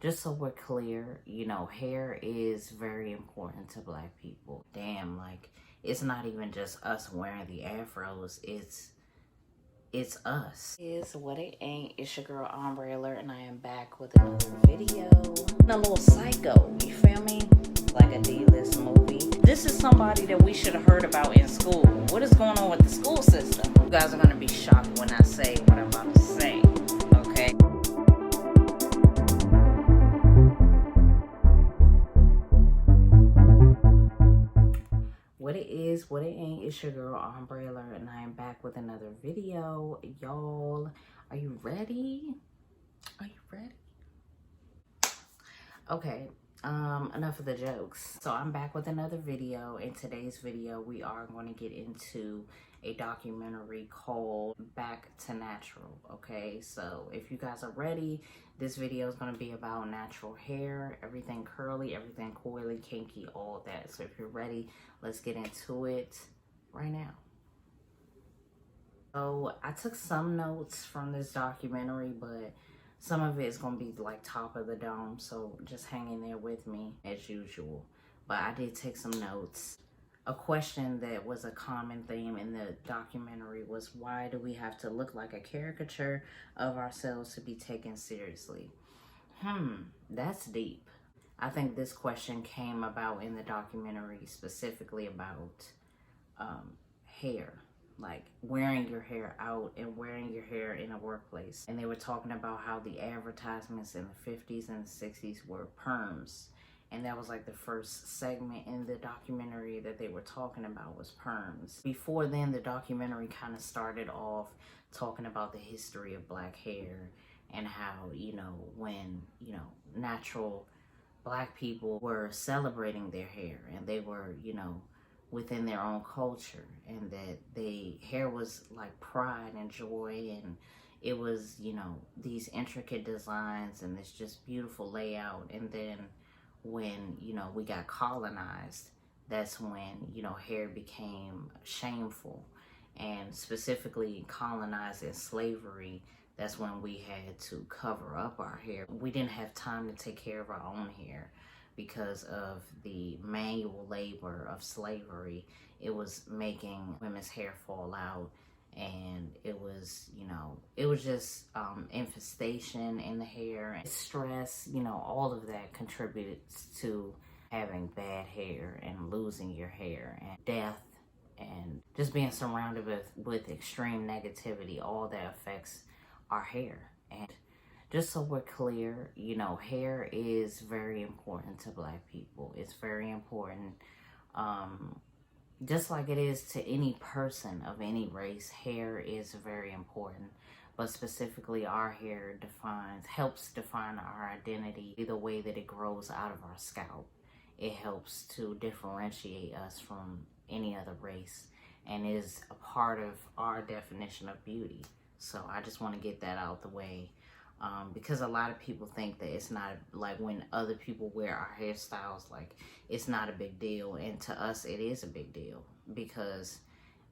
just so we're clear, hair is very important to Black people. Damn, like, it's not even just us wearing the afros, it's us. It's what it ain't. It's your girl Ombre Alert, and I am back with another video. A little psycho, you feel me? Like a D-list movie. This is somebody that we should have heard about in school. What is going on with the school system? You guys are gonna be shocked when I say what I'm about to say, okay? What it is, what it ain't, it's your girl Ombre Alert, and I am back with another video. Y'all, are you ready? Are you ready? Okay, enough of the jokes. So I'm back with another video. In today's video, we are going to get into a documentary called Back to Natural, okay? So if you guys are ready, this video is going to be about natural hair, everything curly, everything coily, kinky, all that. So if you're ready, let's get into it right now. So I took some notes from this documentary, but some of it is going to be like top of the dome, so just hang in there with me as usual. But I did take some notes. A question that was a common theme in the documentary was, why do we have to look like a caricature of ourselves to be taken seriously? That's deep. I think this question came about in the documentary specifically about hair. Like wearing your hair out and wearing your hair in a workplace. And they were talking about how the advertisements in the 50s and the 60s were perms. And that was like the first segment in the documentary that they were talking about was perms. Before then, the documentary kind of started off talking about the history of Black hair and how, when, natural Black people were celebrating their hair and they were, within their own culture, and that hair was like pride and joy, and it was, these intricate designs and this just beautiful layout. And then when, we got colonized, that's when, hair became shameful. And specifically colonized in slavery, that's when we had to cover up our hair. We didn't have time to take care of our own hair because of the manual labor of slavery. It was making women's hair fall out, and it was, it was just infestation in the hair, stress, all of that contributed to having bad hair and losing your hair and death and just being surrounded with extreme negativity. All that affects our hair. And just so we're clear, hair is very important to Black people. It's very important. Just like it is to any person of any race, hair is very important. But specifically, our hair helps define our identity, the way that it grows out of our scalp. It helps to differentiate us from any other race and is a part of our definition of beauty. So I just want to get that out the way. Because a lot of people think that it's not, like, when other people wear our hairstyles, like, it's not a big deal. And to us, it is a big deal, because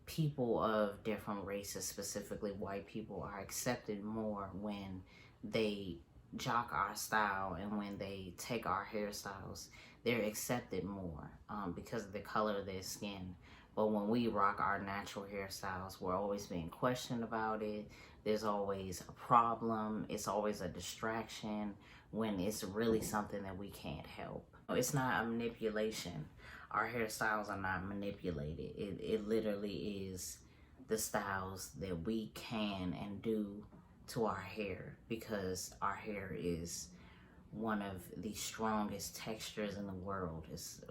people of different races, specifically white people, are accepted more when they jock our style, and when they take our hairstyles, they're accepted more because of the color of their skin. But when we rock our natural hairstyles, we're always being questioned about it. There's always a problem. It's always a distraction, when it's really something that we can't help. It's not a manipulation. Our hairstyles are not manipulated. It literally is the styles that we can and do to our hair, because our hair is one of the strongest textures in the world.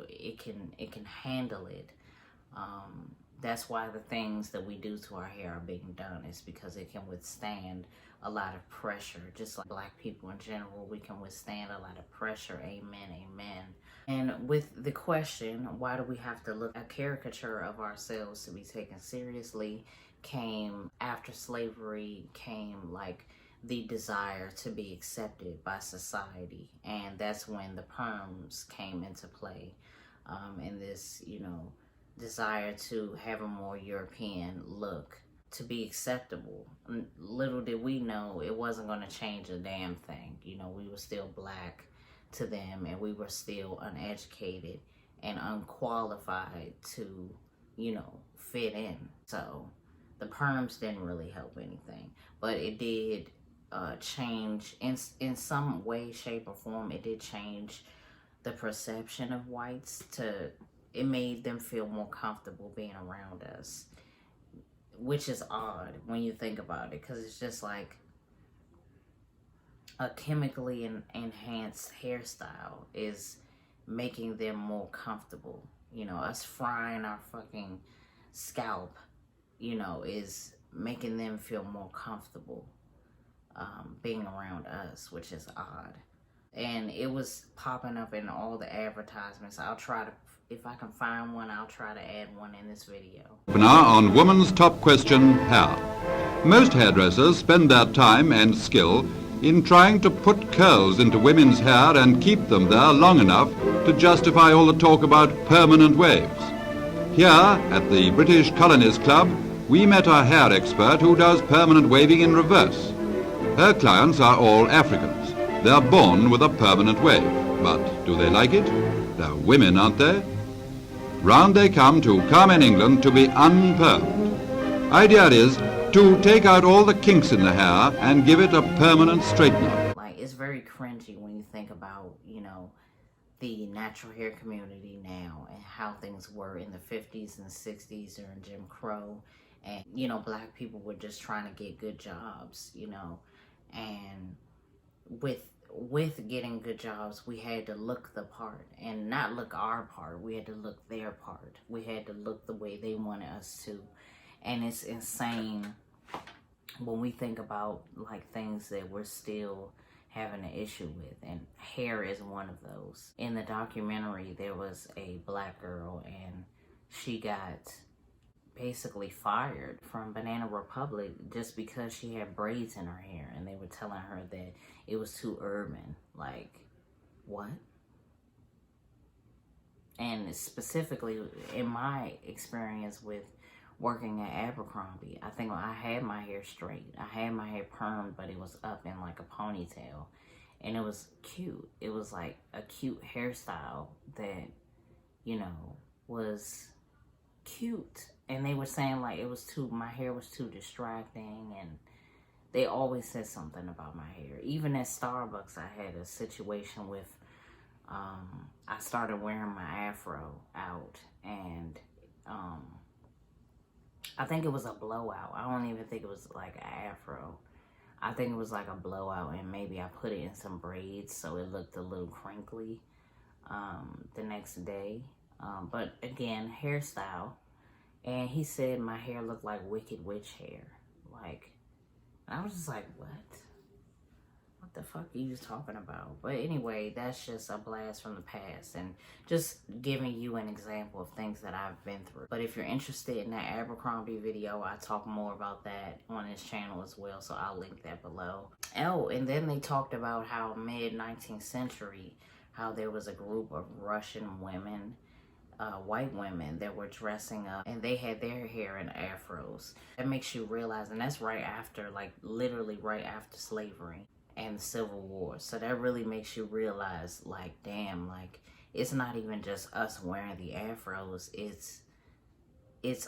It can handle it. That's why the things that we do to our hair are being done, is because it can withstand a lot of pressure. Just like Black people in general, we can withstand a lot of pressure. Amen, amen. And with the question, why do we have to look a caricature of ourselves to be taken seriously, came after slavery, came like the desire to be accepted by society. And that's when the perms came into play, and this, desire to have a more European look to be acceptable. Little did we know it wasn't going to change a damn thing. You know, we were still black to them, and we were still uneducated and unqualified to, you know, fit in. So the perms didn't really help anything, but it did change in some way, shape, or form. It did change the perception of whites. It made them feel more comfortable being around us, which is odd when you think about it, because it's just like a chemically enhanced hairstyle is making them more comfortable. You know, us frying our fucking scalp, you know, is making them feel more comfortable being around us, which is odd. And it was popping up in all the advertisements. I'll try to, if I can find one, I'll try to add one in this video. Now on woman's top question, hair. Most hairdressers spend their time and skill in trying to put curls into women's hair and keep them there long enough to justify all the talk about permanent waves. Here at the British Colonies Club, we met a hair expert who does permanent waving in reverse. Her clients are all Africans. They're born with a permanent wave, but do they like it? They're women, aren't they? Round they come to Carmen, England, to be unpermed. Idea is to take out all the kinks in the hair and give it a permanent straightener. Like, it's very cringy when you think about, you know, the natural hair community now and how things were in the 50s and 60s during Jim Crow. And, you know, black people were just trying to get good jobs, you know, and with getting good jobs, we had to look the part, and not look our part. We had to look their part. We had to look the way they wanted us to. And it's insane when we think about like things that we're still having an issue with, and hair is one of those. In the documentary, there was a black girl, and she got basically fired from Banana Republic just because she had braids in her hair, and they were telling her that it was too urban. Like, what? And specifically in my experience with working at Abercrombie, I think I had my hair straight. I had my hair permed, but it was up in like a ponytail, and it was cute. It was like a cute hairstyle that, you know, was cute. And they were saying like it was too, my hair was too distracting, and they always said something about my hair. Even at Starbucks, I had a situation with, I started wearing my afro out, and I think it was a blowout. I don't even think it was like an afro. I think it was like a blowout, and maybe I put it in some braids so it looked a little crinkly the next day. But again, hairstyle. And he said my hair looked like Wicked Witch hair. Like, and I was just like, what? What the fuck are you talking about? But anyway, that's just a blast from the past, and just giving you an example of things that I've been through. But if you're interested in that Abercrombie video, I talk more about that on this channel as well, so I'll link that below. Oh, and then they talked about how mid-19th century, how there was a group of Russian women, white women that were dressing up, and they had their hair in afros. That makes you realize, and that's right after, like literally right after slavery and the Civil War. So that really makes you realize, like, damn, like it's not even just us wearing the afros, it's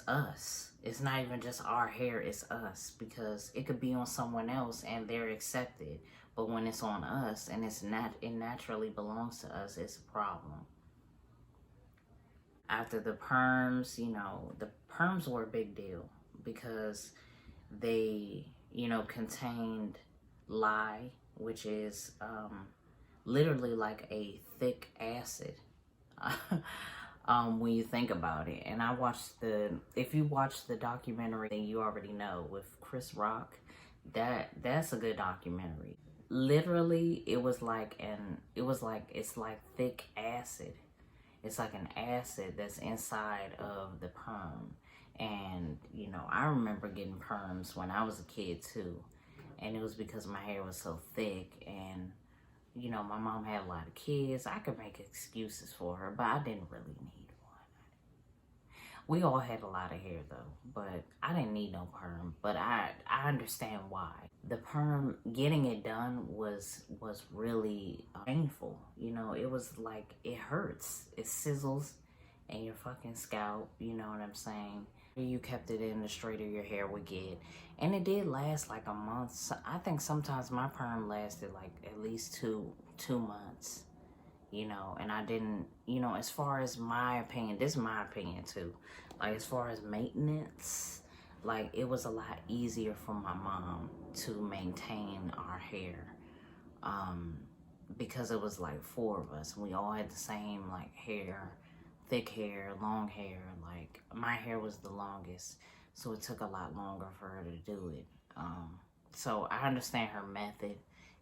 us. It's not even just our hair, it's us, because it could be on someone else and they're accepted, but when it's on us and it naturally belongs to us, it's a problem. After the perms, you know, the perms were a big deal because they, you know, contained lye, which is literally like a thick acid when you think about it. And I watched if you watched the documentary, then you already know, with Chris Rock, that's a good documentary. Literally, it's like thick acid. It's like an acid that's inside of the perm. And, you know, I remember getting perms when I was a kid too. And it was because my hair was so thick, and, you know, my mom had a lot of kids. I could make excuses for her, but I didn't really need one. We all had a lot of hair though, but I didn't need no perm. But I understand why. The perm, getting it done was really painful. You know, it was like, it hurts. It sizzles in your fucking scalp. You know what I'm saying? You kept it in, the straighter your hair would get. And it did last like a month. So I think sometimes my perm lasted like at least two months. You know, and I didn't, you know, as far as my opinion, this is my opinion too, like as far as maintenance, like it was a lot easier for my mom to maintain our hair, because it was like four of us, and we all had the same like hair, thick hair, long hair. Like my hair was the longest, so it took a lot longer for her to do it. So I understand her method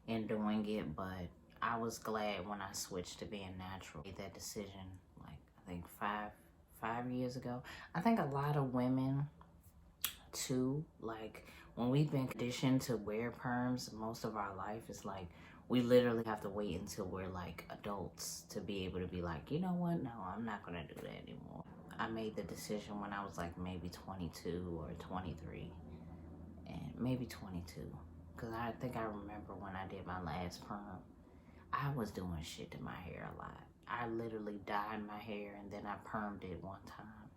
in doing it, but I was glad when I switched to being natural. I made that decision like I think five years ago. I think a lot of women too, like when we've been conditioned to wear perms most of our life, it's like we literally have to wait until we're like adults to be able to be like, you know what, no, I'm not gonna do that anymore. I made the decision when I was like maybe 22 or 23, and maybe 22, because I think I remember when I did my last perm, I was doing shit to my hair a lot. I literally dyed my hair and then I permed it one time.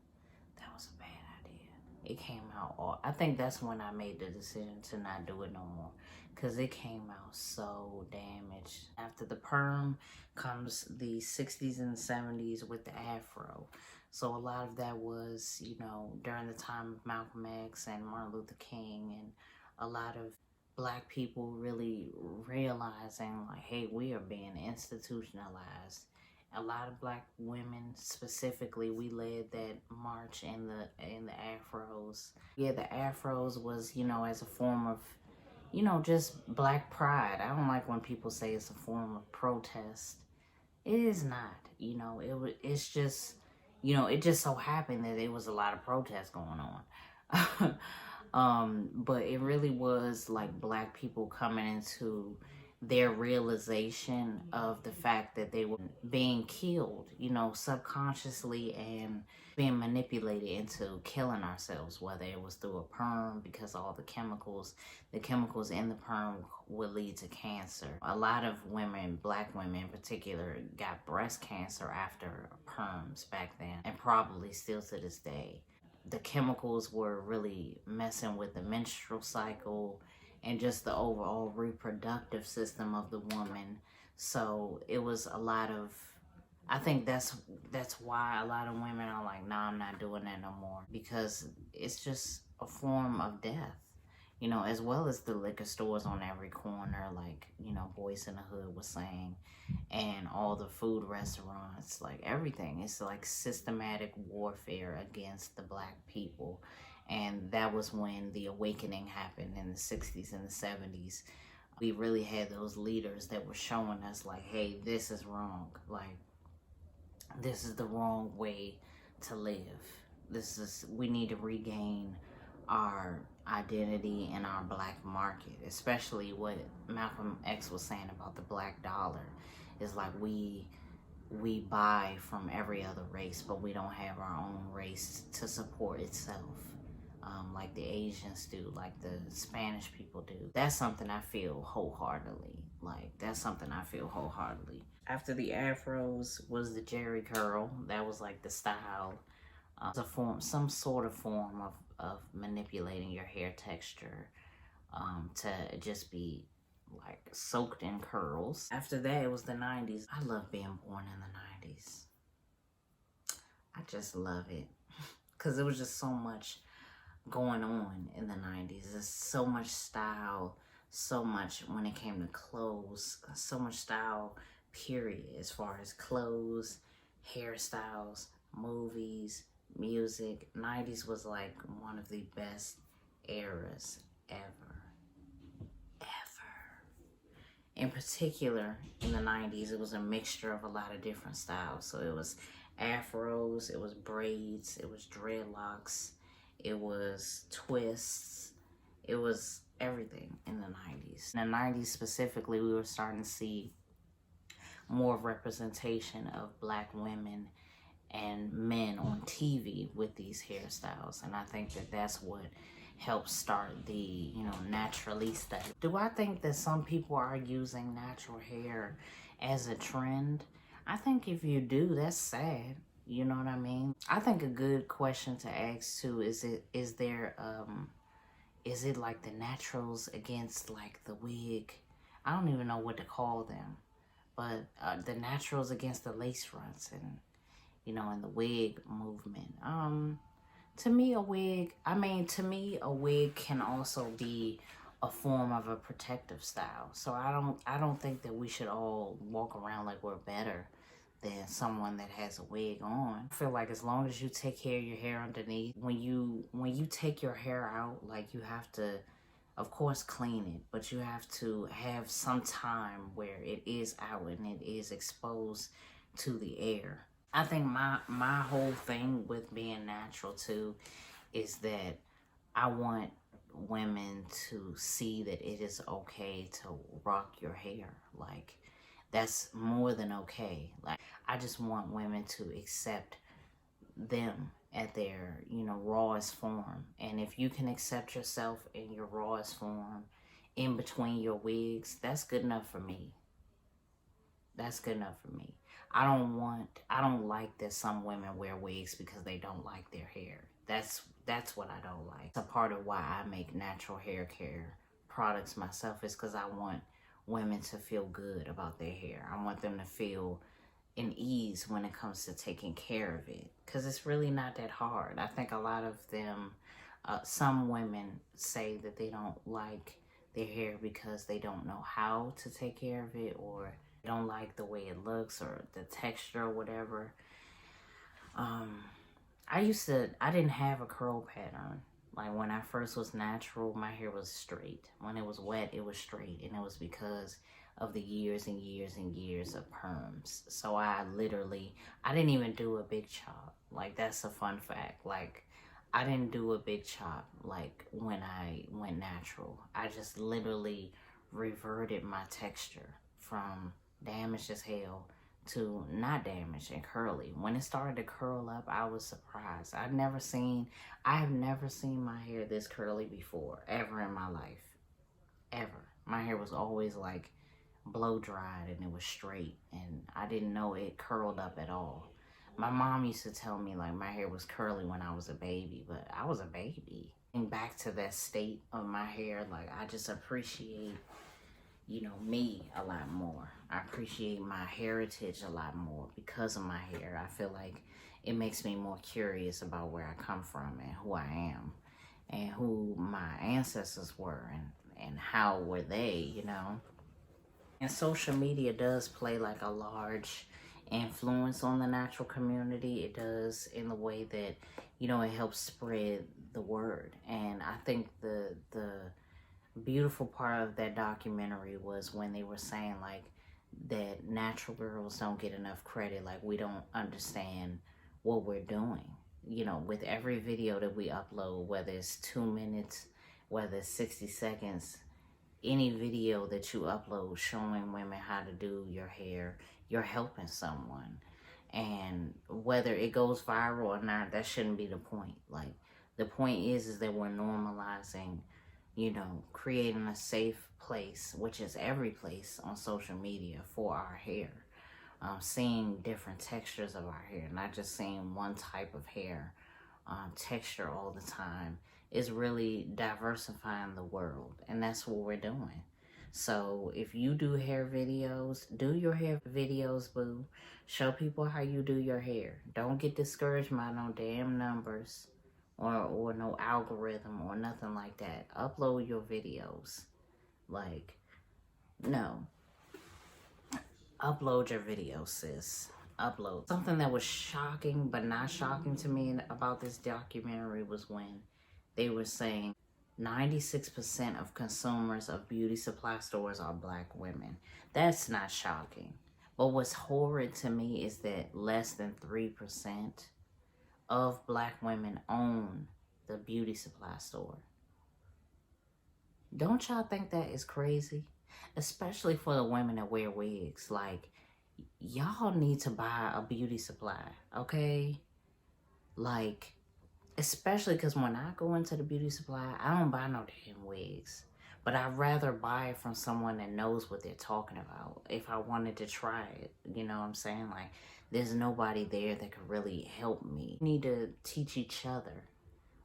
That was a bad idea. It came out all, I think that's when I made the decision to not do it no more, because it came out so damaged. After the perm comes the 60s and 70s with the afro. So a lot of that was, you know, during the time of Malcolm X and Martin Luther King, and a lot of Black people really realizing like, hey, we are being institutionalized. A lot of Black women specifically, we led that march in the afros. Yeah, the afros was, you know, as a form of, you know, just Black pride. I don't like when people say it's a form of protest. It is not. You know, it's just, you know, it just so happened that there was a lot of protests going on. But it really was like Black people coming into their realization of the fact that they were being killed, you know, subconsciously, and being manipulated into killing ourselves, whether it was through a perm, because all the chemicals in the perm would lead to cancer. A lot of women, Black women in particular, got breast cancer after perms back then, and probably still to this day. The chemicals were really messing with the menstrual cycle and just the overall reproductive system of the woman. So it was a lot of, I think that's why a lot of women are like, nah, I'm not doing that no more, because it's just a form of death. You know, as well as the liquor stores on every corner, like, you know, Boys in the Hood was saying, and all the food restaurants, like everything. It's like systematic warfare against the Black people. And that was when the awakening happened in the 60s and the 70s. We really had those leaders that were showing us like, hey, this is wrong. Like, this is the wrong way to live. We need to regain our identity in our Black market, especially what Malcolm X was saying about the Black dollar. Is like we buy from every other race, but we don't have our own race to support itself, like the Asians do, like the Spanish people do. That's something I feel wholeheartedly. After the afros was the Jerry curl. That was like the style. Some sort of form of manipulating your hair texture, to just be like soaked in curls. After that, it was the 90s. I love being born in the 90s. I just love it, because it was just so much going on in the 90s. There's so much style, so much when it came to clothes, so much style, period, as far as clothes, hairstyles, movies, music. 90s was like one of the best eras ever. In particular, in the 90s, it was a mixture of a lot of different styles. So it was afros, it was braids, it was dreadlocks, it was twists, it was everything in the 90s. In the 90s specifically, we were starting to see more representation of Black women and men on TV with these hairstyles. And I think that that's what helps start the, naturalista. Do I think that some people are using natural hair as a trend? I think if you do, that's sad. You know what I mean? I think a good question to ask too is it like the naturals against like the wig? I don't even know what to call them, but the naturals against the lace fronts and and the wig movement. To me a wig can also be a form of a protective style. So I don't think that we should all walk around like we're better than someone that has a wig on. I feel like as long as you take care of your hair underneath, when you take your hair out, like you have to of course clean it, but you have to have some time where it is out and it is exposed to the air. I think my whole thing with being natural too is that I want women to see that it is okay to rock your hair. Like, that's more than okay. Like, I just want women to accept them at their, rawest form. And if you can accept yourself in your rawest form in between your wigs, that's good enough for me. That's good enough for me. I don't like that some women wear wigs because they don't like their hair. That's what I don't like. It's a part of why I make natural hair care products myself, is because I want women to feel good about their hair. I want them to feel in ease when it comes to taking care of it, because it's really not that hard. I think a lot of them, some women say that they don't like their hair because they don't know how to take care of it, or don't like the way it looks or the texture or whatever. I didn't have a curl pattern. Like when I first was natural, my hair was straight. When it was wet, it was straight. And it was because of the years and years and years of perms. So I didn't even do a big chop. Like, that's a fun fact. Like, I didn't do a big chop like when I went natural. I just literally reverted my texture from damaged as hell to not damaged and curly. When it started to curl up, I was surprised. I have never seen my hair this curly before, ever in my life. Ever. My hair was always like blow dried and it was straight, and I didn't know it curled up at all. My mom used to tell me like my hair was curly when I was a baby, but I was a baby. And back to that state of my hair, like, I just appreciate me a lot more. I appreciate my heritage a lot more because of my hair. I feel like it makes me more curious about where I come from and who I am and who my ancestors were and how were they. And social media does play like a large influence on the natural community. It does, in the way that, it helps spread the word. And I think the beautiful part of that documentary was when they were saying like that natural girls don't get enough credit. Like, we don't understand what we're doing. With every video that we upload, whether it's 2 minutes, whether it's 60 seconds, any video that you upload showing women how to do your hair, you're helping someone. And whether it goes viral or not, that shouldn't be the point. Like, the point is that we're normalizing, creating a safe place, which is every place on social media, for our hair. Seeing different textures of our hair, not just seeing one type of hair texture all the time, is really diversifying the world. And that's what we're doing. So if you do hair videos, do your hair videos, boo. Show people how you do your hair. Don't get discouraged by no damn numbers or no algorithm or nothing like that. Upload your videos. Like, no. Upload your videos, sis. Upload. Something that was shocking but not shocking to me about this documentary was when they were saying 96% of consumers of beauty supply stores are Black women. That's not shocking. But what's horrid to me is that less than 3% of Black women own the beauty supply store. Don't y'all think that is crazy? Especially for the women that wear wigs. Like, y'all need to buy a beauty supply, okay? Like, especially because when I go into the beauty supply, I don't buy no damn wigs. But I'd rather buy it from someone that knows what they're talking about if I wanted to try it. You know what I'm saying? Like, there's nobody there that could really help me. We need to teach each other,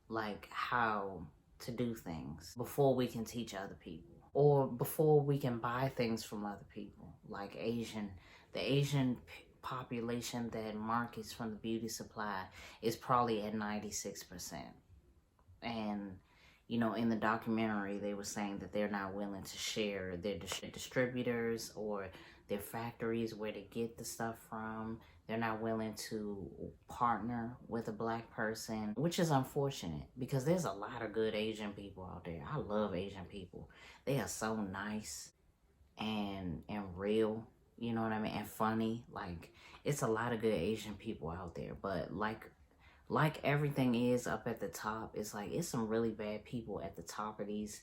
like, how to do things before we can teach other people. Or before we can buy things from other people. Like the Asian population that markets from the beauty supply is probably at 96%. And you know, in the documentary they were saying that they're not willing to share their distributors or their factories where they get the stuff from. They're not willing to partner with a black person, which is unfortunate because there's a lot of good Asian people out there. I love Asian people. They are so nice and real, you know what I mean, and funny. Like, it's a lot of good Asian people out there, but like everything is up at the top, it's like it's some really bad people at the top of these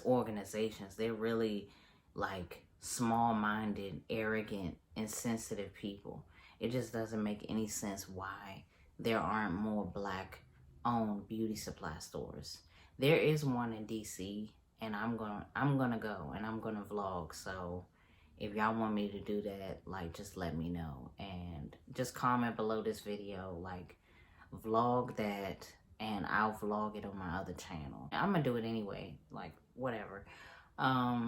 organizations. They're really like small-minded, arrogant, insensitive people. It just doesn't make any sense why there aren't more black-owned beauty supply stores. There is one in DC, and I'm gonna go and I'm gonna vlog. So if y'all want me to do that, like, just let me know and just comment below this video, like, vlog that, and I'll vlog it on my other channel. I'm gonna do it anyway, like, whatever.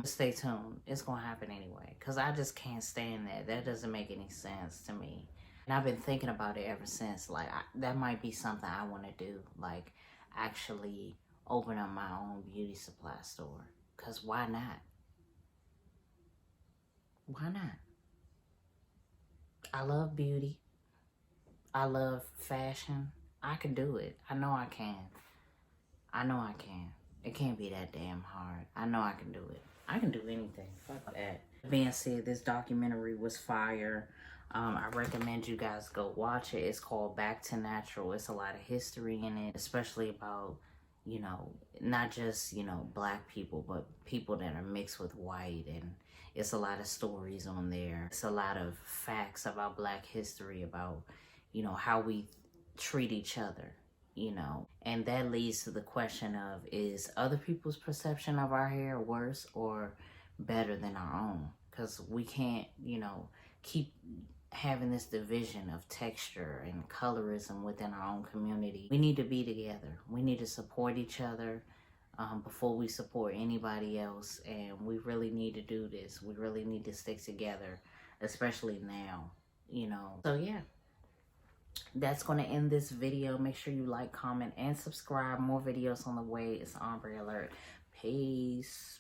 Stay tuned. It's gonna happen anyway, because I just can't stand that. That doesn't make any sense to me. And I've been thinking about it ever since. Like, that might be something I want to do, like, actually open up my own beauty supply store. Because why not? Why not? I love beauty. I love fashion. I can do it. I know I can. I know I can. It can't be that damn hard. I know I can do it. I can do anything. Fuck that. Being said, this documentary was fire. I recommend you guys go watch it. It's called Back to Natural. It's a lot of history in it, especially about, you know, not just, you know, black people, but people that are mixed with white. And it's a lot of stories on there. It's a lot of facts about black history, about, you know, how we treat each other, you know. And that leads to the question of, is other people's perception of our hair worse or better than our own? Because we can't, you know, keep having this division of texture and colorism within our own community. We need to be together. We need to support each other before we support anybody else. And we really need to do this. We really need to stick together, especially now, you know. So yeah, that's going to end this video. Make sure you like, comment, and subscribe. More videos on the way. It's Ombre Alert. Peace.